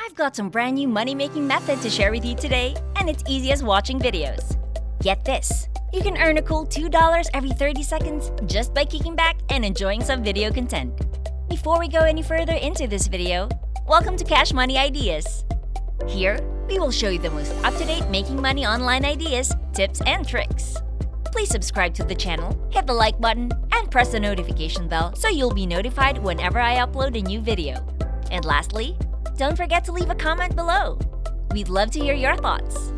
I've got some brand new money-making method to share with you today, and it's easy as watching videos. Get this! You can earn a cool $2 every 30 seconds just by kicking back and enjoying some video content. Before we go any further into this video, welcome to Cash Money Ideas. Here, we will show you the most up-to-date making money online ideas, tips, and tricks. Please subscribe to the channel, hit the like button, and press the notification bell so you'll be notified whenever I upload a new video. And lastly, don't forget to leave a comment below. We'd love to hear your thoughts.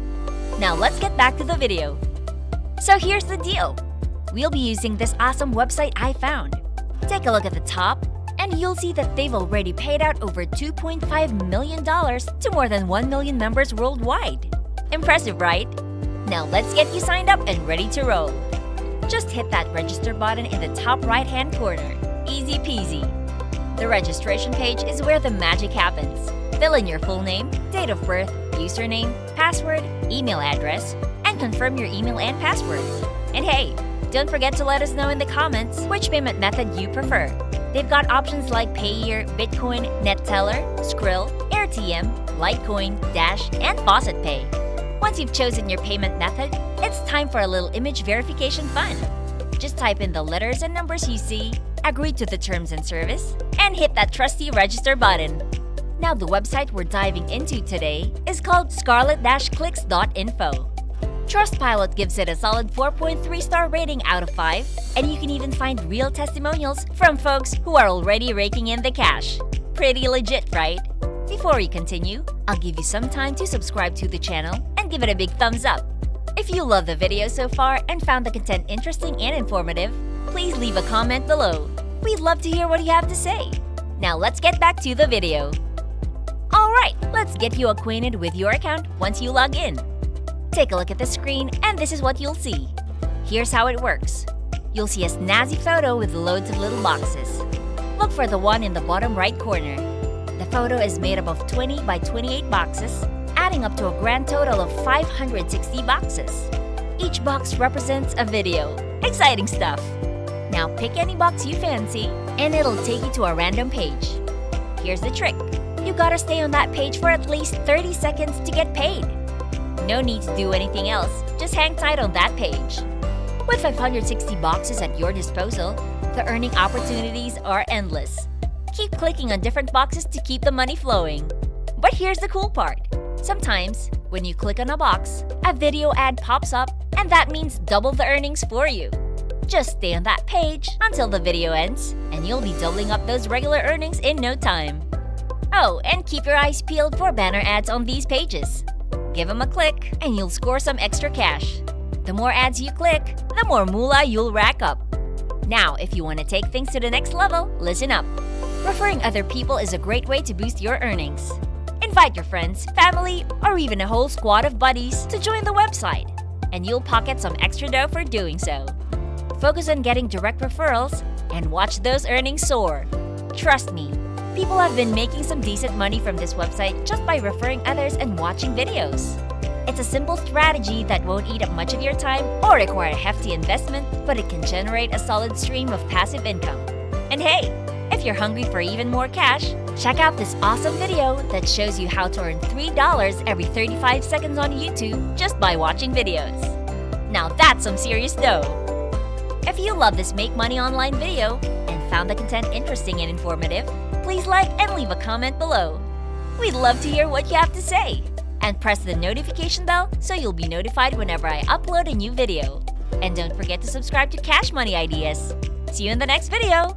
Now let's get back to the video. So here's the deal. We'll be using this awesome website I found. Take a look at the top, and you'll see that they've already paid out over $2.5 million to more than 1 million members worldwide. Impressive, right? Now let's get you signed up and ready to roll. Just hit that register button in the top right-hand corner. Easy peasy. The registration page is where the magic happens. Fill in your full name, date of birth, username, password, email address, and confirm your email and password. And hey, don't forget to let us know in the comments which payment method you prefer. They've got options like Payeer, Bitcoin, NetTeller, Skrill, AirTM, Litecoin, Dash, and Faucet Pay. Once you've chosen your payment method, it's time for a little image verification fun. Just type in the letters and numbers you see, agree to the terms and service, and hit that trusty register button. Now the website we're diving into today is called scarlet-clicks.info. Trustpilot gives it a solid 4.3 star rating out of 5, and you can even find real testimonials from folks who are already raking in the cash. Pretty legit, right? Before we continue, I'll give you some time to subscribe to the channel and give it a big thumbs up. If you love the video so far and found the content interesting and informative, please leave a comment below. We'd love to hear what you have to say. Now let's get back to the video. Alright, let's get you acquainted with your account once you log in. Take a look at the screen and this is what you'll see. Here's how it works. You'll see a snazzy photo with loads of little boxes. Look for the one in the bottom right corner. The photo is made up of 20 by 28 boxes, adding up to a grand total of 560 boxes. Each box represents a video. Exciting stuff! Now pick any box you fancy and it'll take you to a random page. Here's the trick. You gotta stay on that page for at least 30 seconds to get paid. No need to do anything else, just hang tight on that page. With 560 boxes at your disposal, the earning opportunities are endless. Keep clicking on different boxes to keep the money flowing. But here's the cool part. Sometimes, when you click on a box, a video ad pops up, and that means double the earnings for you. Just stay on that page until the video ends, and you'll be doubling up those regular earnings in no time. Oh, and keep your eyes peeled for banner ads on these pages. Give them a click, and you'll score some extra cash. The more ads you click, the more moolah you'll rack up. Now, if you want to take things to the next level, listen up. Referring other people is a great way to boost your earnings. Invite your friends, family, or even a whole squad of buddies to join the website, and you'll pocket some extra dough for doing so. Focus on getting direct referrals and watch those earnings soar. Trust me, people have been making some decent money from this website just by referring others and watching videos. It's a simple strategy that won't eat up much of your time or require a hefty investment, but it can generate a solid stream of passive income. And hey, if you're hungry for even more cash, check out this awesome video that shows you how to earn $3 every 35 seconds on YouTube just by watching videos. Now that's some serious dough! If you love this Make Money Online video and found the content interesting and informative, please like and leave a comment below. We'd love to hear what you have to say. And press the notification bell so you'll be notified whenever I upload a new video. And don't forget to subscribe to Cash Money Ideas. See you in the next video!